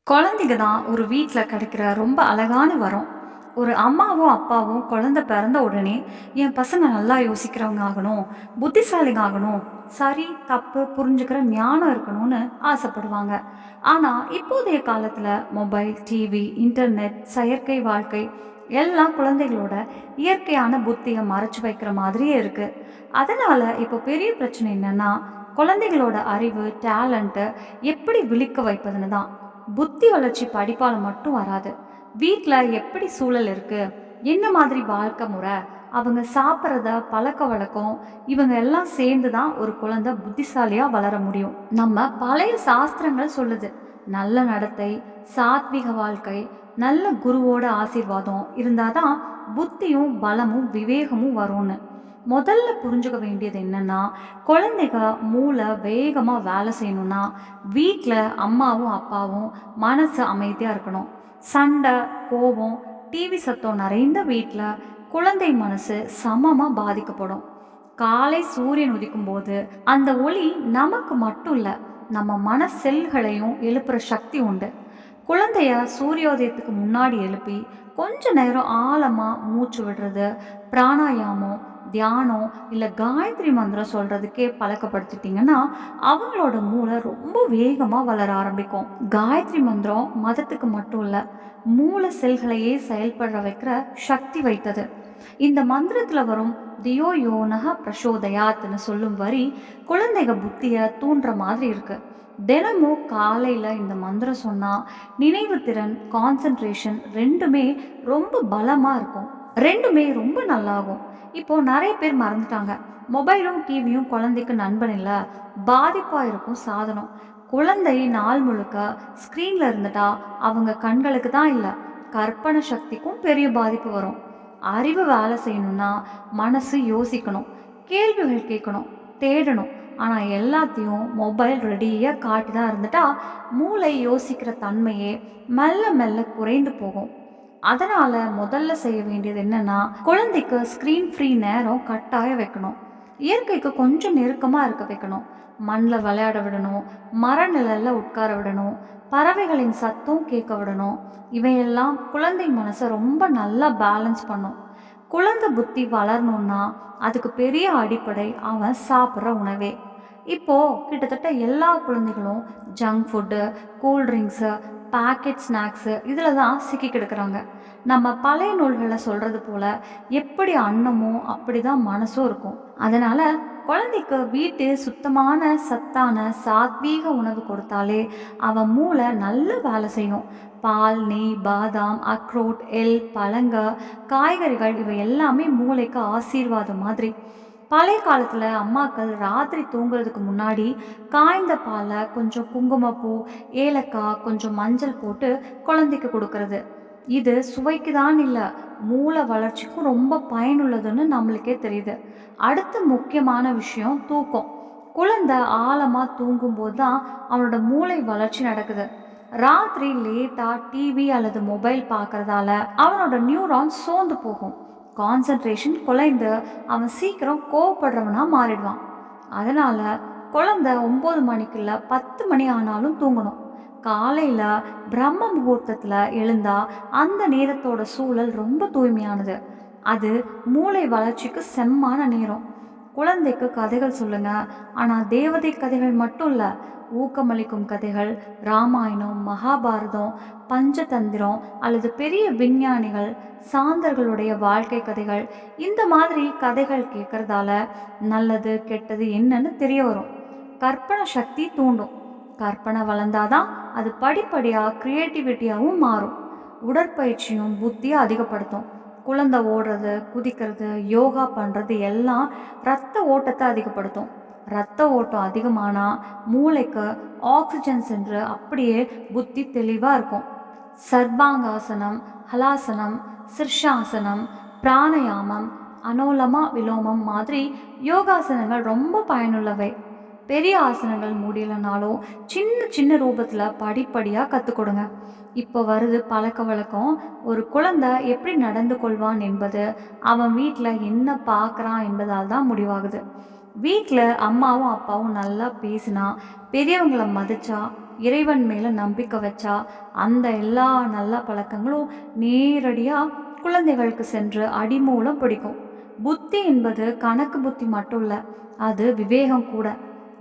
குழந்தைங்க தான் ஒரு வீட்டில் கிடைக்கிற ரொம்ப அழகான வரம். ஒரு அம்மாவும் அப்பாவும் குழந்தை பிறந்த உடனே என் பசங்க நல்லா யோசிக்கிறவங்க ஆகணும், புத்திசாலிங்க ஆகணும், சரி தப்பு புரிஞ்சுக்கிற ஞானம் இருக்கணும்னு ஆசைப்படுவாங்க. ஆனால் இப்போதைய காலத்தில் மொபைல், டிவி, இன்டர்நெட், செயற்கை வாழ்க்கை எல்லாம் குழந்தைகளோட இயற்கையான புத்தியை மறைச்சு வைக்கிற மாதிரியே இருக்கு. அதனால இப்போ பெரிய பிரச்சனை என்னன்னா, குழந்தைகளோட அறிவு டேலண்ட்டை எப்படி விழிக்க வைப்பதுன்னு தான். புத்தி வளர்ச்சி படிப்பால் மட்டும் வராது. வீட்டில் எப்படி சூழல் இருக்கு, என்ன மாதிரி வாழ்க்கை முறை, அவங்க சாப்பிட்றத பழக்க வழக்கம், இவங்க எல்லாம் சேர்ந்து தான் ஒரு குழந்தை புத்திசாலியாக வளர முடியும். நம்ம பழைய சாஸ்திரங்கள் சொல்லுது, நல்ல நடத்தை, சாத்விக வாழ்க்கை, நல்ல குருவோட ஆசீர்வாதம் இருந்தாதான் புத்தியும் பலமும் விவேகமும் வரும்னு. முதல்ல புரிஞ்சுக்க வேண்டியது என்னன்னா, குழந்தைங்க மூளை வேகமாக வேலை செய்யணும்னா வீட்டில் அம்மாவும் அப்பாவும் மனசு அமைதியாக இருக்கணும். சண்டை, கோபம், டிவி சத்தம் நிறைந்த வீட்டில் குழந்தை மனசு சமமாக பாதிக்கப்படும். காலை சூரியன் உதிக்கும் போது அந்த ஒளி நமக்கு மட்டும் இல்லை, நம்ம மன செல்களையும் எழுப்புற சக்தி உண்டு. குழந்தைய சூரியோதயத்துக்கு முன்னாடி எழுப்பி கொஞ்ச நேரம் ஆழமாக மூச்சு விடுறது, பிராணாயாமம், தியானம் இல்லை காயத்ரி மந்திரம் சொல்கிறதுக்கே பழக்கப்படுத்திட்டிங்கன்னா அவங்களோட மூளை ரொம்ப வேகமாக வளர ஆரம்பிக்கும். காயத்ரி மந்திரம் மதத்துக்கு மட்டும் இல்லை, மூளை செல்களையே செயல்பட வைக்கிற சக்தி வைத்தது. இந்த மந்திரத்தில் வரும் தியோ யோனக பிரசோதயாத்னு சொல்லும் வரி குழந்தைங்க புத்தியை தூண்டுற மாதிரி இருக்கு. தினமும் காலையில் இந்த மந்திரம் சொன்னால் நினைவு திறன், கான்சன்ட்ரேஷன் ரெண்டுமே ரொம்ப பலமாக இருக்கும், ரெண்டுமே ரொம்ப நல்லாகும். இப்போ நிறைய பேர் மறந்துட்டாங்க, மொபைலும் டிவியும் குழந்தைக்கு நண்பன் இல்லை, பாதிப்பாக இருக்கும் சாதனம். குழந்தை நாள் முழுக்க ஸ்க்ரீனில் இருந்துட்டா அவங்க கண்களுக்கு தான் இல்லை, கற்பனை சக்திக்கும் பெரிய பாதிப்பு வரும். அறிவு வேலை செய்யணும்னா மனசு யோசிக்கணும், கேள்விகள் கேட்கணும், தேடணும். ஆனால் எல்லாத்தையும் மொபைல் ரெடியாக காட்டி தான் இருந்துட்டா மூளை யோசிக்கிற தன்மையே மெல்ல மெல்ல குறைந்து போகும். அதனால் முதல்ல செய்ய வேண்டியது என்னென்னா, குழந்தைக்கு ஸ்க்ரீன் ஃப்ரீ நேரம் கட்டாயம் வைக்கணும். இயற்கைக்கு கொஞ்சம் நெருக்கமாக இருக்க வைக்கணும். மண்ணில் விளையாட விடணும், மர நிழலில் உட்கார விடணும், பறவைகளின் சத்தம் கேட்க விடணும். இவையெல்லாம் குழந்தை மனசை ரொம்ப நல்லா பேலன்ஸ் பண்ணும். குழந்தை புத்தி வளரணும்னா அதுக்கு பெரிய அடிப்படை அவன் சாப்பிட்ற உணவே. இப்போது கிட்டத்தட்ட எல்லா குழந்தைகளும் junk food, cool drinks, packet snacks இதில் தான் சிக்கி கிடக்குறாங்க. நம்ம பழைய நூல்களில் சொல்கிறது போல் எப்படி அன்னமோ அப்படி தான் மனசும் இருக்கும். அதனால் குழந்தைக்கு வீட்டு சுத்தமான சத்தான சாத்வீக உணவு கொடுத்தாலே அவன் மூளை நல்ல வேலை செய்யும். பால், நெய், பாதாம், அக்ரோட், எள், பழங்க, காய்கறிகள் இவை எல்லாமே மூளைக்கு ஆசீர்வாதம் மாதிரி. பழைய காலத்தில் அம்மாக்கள் ராத்திரி தூங்குறதுக்கு முன்னாடி காய்ந்த பாலை கொஞ்சம் குங்குமப்பூ, ஏலக்காய், கொஞ்சம் மஞ்சள் போட்டு குழந்தைக்கு கொடுக்கறது. இது சுவைக்கு தான் இல்லை, மூளை வளர்ச்சிக்கும் ரொம்ப பயனுள்ளதுன்னு நம்மளுக்கே தெரியுது. அடுத்த முக்கியமான விஷயம் தூக்கம். குழந்தை ஆழமாக தூங்கும்போது தான் அவனோட மூளை வளர்ச்சி நடக்குது. ராத்திரி லேட்டாக டிவி அல்லது மொபைல் பார்க்கறதால அவனோட நியூரான்ஸ் சோர்ந்து போகும், கான்சன்ட்ரேஷன் குலைந்து அவன் சீக்கிரம் கோவப்படுறவனாக மாறிடுவான். அதனால் குழந்தை 9 மணிக்குள்ள 10 மணி ஆனாலும் தூங்கணும். காலையில் பிரம்ம முகூர்த்தத்தில் எழுந்தா அந்த நேரத்தோட சூழல் ரொம்ப தூய்மையானது. அது மூளை வளர்ச்சிக்கு செம்மான நேரம். குழந்தைக்கு கதைகள் சொல்லுங்க, ஆனால் தேவதை கதைகள் மட்டும் இல்லை, ஊக்கமளிக்கும் கதைகள், ராமாயணம், மகாபாரதம், பஞ்சதந்திரம் அல்லது பெரிய விஞ்ஞானிகள், சாந்தர்களுடைய வாழ்க்கை கதைகள், இந்த மாதிரி கதைகள் கேட்கறதால நல்லது கெட்டது என்னன்னு தெரிய வரும். கற்பனை சக்தி தூண்டும். கற்பனை வளர்ந்தாதான் அது படிப்படியாக க்ரியேட்டிவிட்டியாகவும் மாறும். உடற்பயிற்சியும் புத்தியை அதிகப்படுத்தும். குழந்தை ஓடுறது, குதிக்கிறது, யோகா பண்ணுறது எல்லாம் இரத்த ஓட்டத்தை அதிகப்படுத்தும். இரத்த ஓட்டம் அதிகமானால் மூளைக்கு ஆக்சிஜன் சென்று அப்படியே புத்தி தெளிவாக இருக்கும். சர்வாங்காசனம், ஹலாசனம், சிர்ஷாசனம், பிராணயாமம், அனோலமா விலோமம் மாதிரி யோகாசனங்கள் ரொம்ப பயனுள்ளவை. பெரிய ஆசனங்கள் முடியலனாலும் சின்ன சின்ன ரூபத்தில் படிப்படியாக கற்றுக் கொடுங்க. இப்போ வருது பழக்க வழக்கம். ஒரு குழந்தை எப்படி நடந்து கொள்வான் என்பது அவன் வீட்டில் என்ன பார்க்குறான் என்பதால் தான் முடிவாகுது. வீட்டில் அம்மாவும் அப்பாவும் நல்லா பேசினா, பெரியவங்களை மதிச்சா, இறைவன் மேலே நம்பிக்கை வச்சா அந்த எல்லா நல்ல பழக்கங்களும் நேரடியாக குழந்தைகளுக்கு சென்று அடிமூலம் பிடிக்கும். புத்தி என்பது கணக்கு புத்தி மட்டும் இல்லை, அது விவேகம் கூட.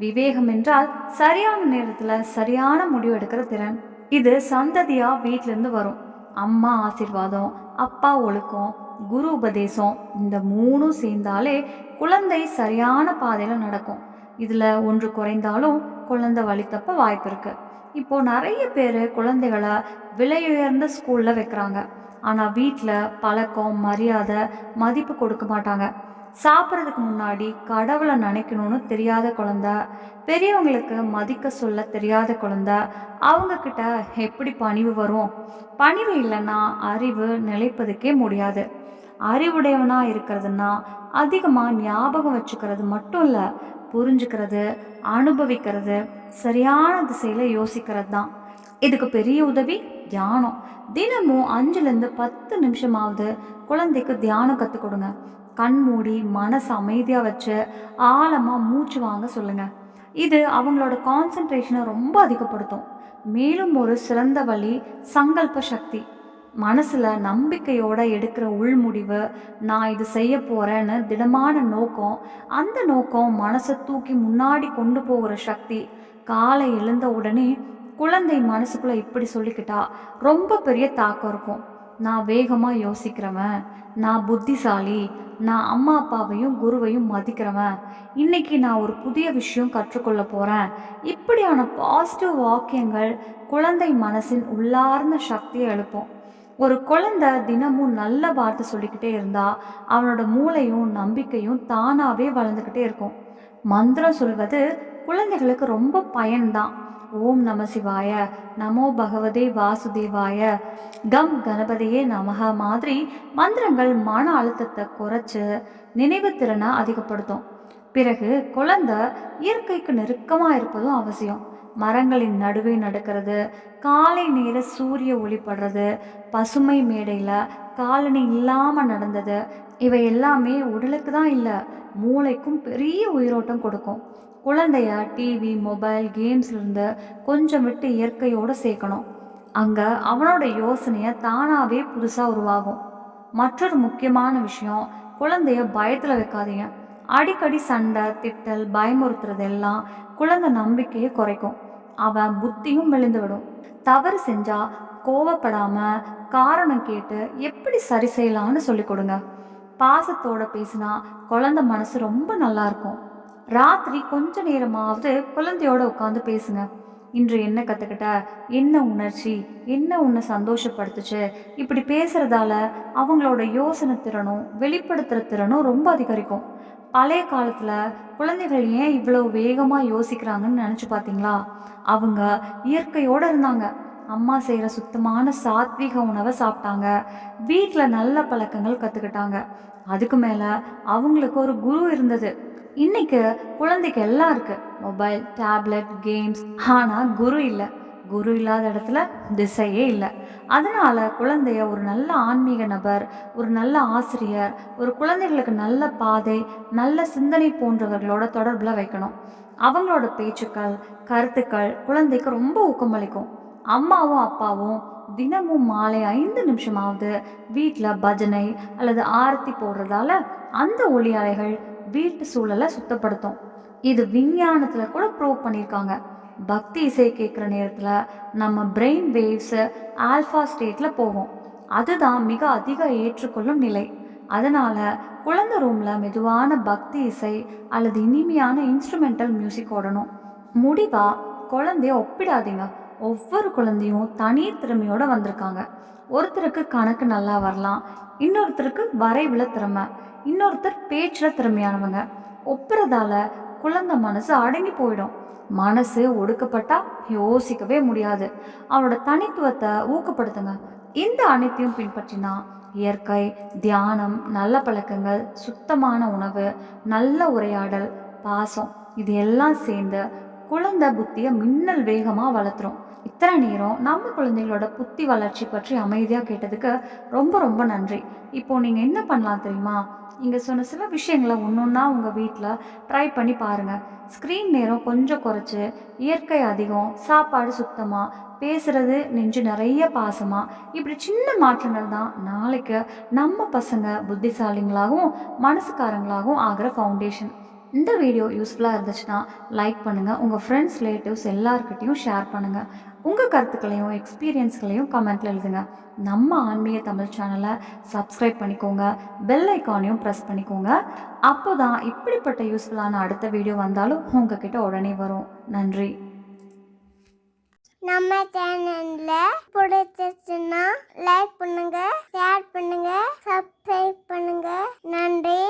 விவேகம் என்றால் சரியான நேரத்தில் சரியான முடிவு எடுக்கிற திறன். இது சந்ததியா வீட்டிலேருந்து வரும். அம்மா ஆசீர்வாதம், அப்பா ஒழுக்கம், குரு உபதேசம், இந்த மூணும் சேர்ந்தாலே குழந்தை சரியான பாதையில் நடக்கும். இதில் ஒன்று குறைந்தாலும் குழந்தை வழி தப்ப வாய்ப்பு இருக்கு. இப்போ நிறைய பேர் குழந்தைகளை விலையுயர்ந்த ஸ்கூலில் வைக்கிறாங்க. ஆனால் வீட்டில் பழக்கம், மரியாதை, மதிப்பு கொடுக்க மாட்டாங்க. சாப்பிட்றதுக்கு முன்னாடி கடவுளை நினைக்கணும்னு தெரியாத குழந்தை, பெரியவங்களுக்கு மதிக்க சொல்ல தெரியாத குழந்தை, அவங்க கிட்ட எப்படி பணிவு வரும்? பணிவு இல்லைன்னா அறிவு நிலைப்பதுக்கே முடியாது. அறிவுடையவனாக இருக்கிறதுனா அதிகமாக ஞாபகம் வச்சுக்கிறது மட்டும் இல்லை, புரிஞ்சுக்கிறது, அனுபவிக்கிறது, சரியான திசையில் யோசிக்கிறது தான். இதுக்கு பெரிய உதவி தியானம். தினமும் 5லேருந்து 10 நிமிஷமாவது குழந்தைக்கு தியானம் கற்றுக் கொடுங்க. கண் மூடி மனசை அமைதியாக வச்சு ஆழமாக மூச்சு வாங்க சொல்லுங்கள். இது அவங்களோட கான்சன்ட்ரேஷனை ரொம்ப அதிகப்படுத்தும். மேலும் ஒரு சிறந்த வழி சங்கல்ப சக்தி. மனசில் நம்பிக்கையோடு எடுக்கிற உள்முடிவு, நான் இது செய்ய போகிறேன்னு திடமான நோக்கம். அந்த நோக்கம் மனசை தூக்கி முன்னாடி கொண்டு போகிற சக்தி. காலை எழுந்த உடனே குழந்தை மனசுக்குள்ளே இப்படி சொல்லிக்கிட்டா ரொம்ப பெரிய தாக்கம் இருக்கும். நான் வேகமாக யோசிக்கிறவன், நான் புத்திசாலி, நான் அம்மா அப்பாவையும் குருவையும் மதிக்கிறவன், இன்னைக்கு நான் ஒரு புதிய விஷயம் கற்றுக்கொள்ள போகிறேன். இப்படியான பாசிட்டிவ் வாக்கியங்கள் குழந்தை மனசின் உள்ளார்ந்த சக்தியை எழுப்போம். ஒரு குழந்தை தினமும் நல்ல வார்த்தை சொல்லிக்கிட்டே இருந்தால் அவனோட மூளையும் நம்பிக்கையும் தானாகவே வளர்ந்துக்கிட்டே இருக்கும். மந்திரம் சொல்வது குழந்தைகளுக்கு ரொம்ப பயன்தான். ஓம் நம சிவாய, நமோ பகவதே வாசுதேவாய, கம் கணபதியே நமக மாதிரி மந்திரங்கள் மன அழுத்தத்தை குறைச்சு நினைவு திறனை அதிகப்படுத்தும். பிறகு குழந்தை இயற்கைக்கு நெருக்கமாக இருப்பதும் அவசியம். மரங்களின் நடுவே நடக்கிறது, காலை நேர சூரிய ஒளிப்படுறது, பசுமை மேடையில் காலனி இல்லாமல் நடந்தது, இவை எல்லாமே உடலுக்கு தான் இல்லை, மூளைக்கும் பெரிய உயிரோட்டம் கொடுக்கும். குழந்தைய டிவி, மொபைல், கேம்ஸ்லேருந்து கொஞ்சம் விட்டு இயற்கையோடு சேர்க்கணும். அங்கே அவனோட யோசனையை தானாகவே புதுசாக உருவாகும். மற்றொரு முக்கியமான விஷயம், குழந்தைய பயத்தில் வைக்காதீங்க. அடிக்கடி சண்டை, திட்டல், பயமுறுத்துறது எல்லாம் குழந்தை நம்பிக்கையை குறைக்கும். அவன் புத்தியும் விழுந்து விடும். தவறு செஞ்சால் கோவப்படாமல் காரணம் கேட்டு எப்படி சரி செய்யலான்னு சொல்லி கொடுங்க. பாசத்தோட பேசினா குழந்தை மனசு ரொம்ப நல்லா இருக்கும். ராத்திரி கொஞ்ச நேரமாவது குழந்தையோட உட்காந்து பேசுங்க. இன்று என்ன கற்றுக்கிட்ட, என்ன உணர்ச்சி, என்ன உன்னை சந்தோஷப்படுத்துச்சு, இப்படி பேசுகிறதால அவங்களோட யோசனை திறனும் வெளிப்படுத்துகிற திறனும் ரொம்ப அதிகரிக்கும். பழைய காலத்தில் குழந்தைகள் ஏன் இவ்வளோ வேகமாக யோசிக்கிறாங்கன்னு நினச்சி பார்த்தீங்களா? அவங்க இயற்கையோடு இருந்தாங்க. அம்மா செய்கிற சுத்தமான சாத்வீக உணவை சாப்பிட்டாங்க. வீட்டில் நல்ல பழக்கங்கள் கற்றுக்கிட்டாங்க. அதுக்கு மேலே அவங்களுக்கு ஒரு குரு இருந்தது. இன்னைக்கு குழந்தைக்கு எல்லாம் இருக்கு, மொபைல், டேப்லெட், கேம்ஸ். ஆனால் குரு இல்லை. குரு இல்லாத இடத்துல திசையே இல்லை. அதனால குழந்தைய ஒரு நல்ல ஆன்மீக நபர், ஒரு நல்ல ஆசிரியர், ஒரு குழந்தைகளுக்கு நல்ல பாதை, நல்ல சிந்தனை போன்றவர்களோட தொடர்பில் வைக்கணும். அவங்களோட பேச்சுக்கள், கருத்துக்கள் குழந்தைக்கு ரொம்ப ஊக்கமளிக்கும். அம்மாவும் அப்பாவும் தினமும் மாலை 5 நிமிஷமாவது வீட்டில் பஜனை அல்லது ஆரத்தி போடுறதால அந்த ஒளி அலைகள் வீட்டு சூழலை சுத்தப்படுத்தும். இது விஞ்ஞானத்தில் கூட ப்ரூவ் பண்ணியிருக்காங்க. பக்தி இசை கேட்குற நேரத்தில் நம்ம பிரெயின் வேவ்ஸு ஆல்ஃபா ஸ்டேட்டில் போகும். அதுதான் மிக அதிக ஏற்றுக்கொள்ளும் நிலை. அதனால் குழந்தை ரூமில் மெதுவான பக்தி இசை அல்லது இனிமையான இன்ஸ்ட்ருமெண்டல் மியூசிக் ஓடணும். முடிவாக குழந்தைய ஒப்பிடாதீங்க. ஒவ்வொரு குழந்தையும் தனி திறமையோடு வந்திருக்காங்க. ஒருத்தருக்கு கணக்கு நல்லா வரலாம், இன்னொருத்தருக்கு வரைவில் திறமை, இன்னொருத்தர் பேச்சில் திறமையானவங்க. ஒப்புறதால குழந்தை மனசு அடங்கி போயிடும். மனசு ஒடுக்கப்பட்டா யோசிக்கவே முடியாது. அவனோட தனித்துவத்தை ஊக்கப்படுத்துங்க. இந்த அனைத்தையும் பின்பற்றினா இயற்கை, தியானம், நல்ல பழக்கங்கள், சுத்தமான உணவு, நல்ல உரையாடல், பாசம், இது எல்லாம் சேர்ந்து குழந்தை புத்தியை மின்னல் வேகமாக வளர்த்துரும். இத்தனை நேரம் நம்ம குழந்தைகளோட புத்தி வளர்ச்சி பற்றி அமைதியாக கேட்டதுக்கு ரொம்ப ரொம்ப நன்றி. இப்போ நீங்கள் என்ன பண்ணலாம் தெரியுமா? இங்கே சொன்ன சில விஷயங்களை ஒன்றா உங்கள் வீட்டில் ட்ரை பண்ணி பாருங்கள். ஸ்க்ரீன் நேரம் கொஞ்சம் குறைச்சி, இயற்கை அதிகம், சாப்பாடு சுத்தமாக, பேசுறது நெஞ்சு நிறைய பாசமாக, இப்படி சின்ன மாற்றங்கள் தான் நாளைக்கு நம்ம பசங்க புத்திசாலிங்களாகவும் மனசுக்காரங்களாகவும் ஆகிற ஃபவுண்டேஷன். இந்த வீடியோ யூஸ்ஃபுல்லாக இருந்துச்சுன்னா லைக் பண்ணுங்கள், உங்கள் ஃப்ரெண்ட்ஸ் ரிலேட்டிவ்ஸ் எல்லாருக்கிட்டையும் ஷேர் பண்ணுங்கள். உங்கள் கருத்துக்களையும் எக்ஸ்பீரியன்ஸ்களையும் கமெண்ட்டில் எழுதுங்க. நம்ம ஆன்மீக தமிழ் சேனலை சப்ஸ்கிரைப் பண்ணிக்கோங்க, பெல் ஐக்கானையும் ப்ரெஸ் பண்ணிக்கோங்க. அப்போ தான் இப்படிப்பட்ட யூஸ்ஃபுல்லான அடுத்த வீடியோ வந்தாலும் உங்ககிட்ட உடனே வரும். நன்றி. நம்ம சேனல்ல பிடிச்சிருச்சுன்னா லைக் பண்ணுங்க, ஷேர் பண்ணுங்க, சப்ஸ்கிரைப் பண்ணுங்க. நன்றி.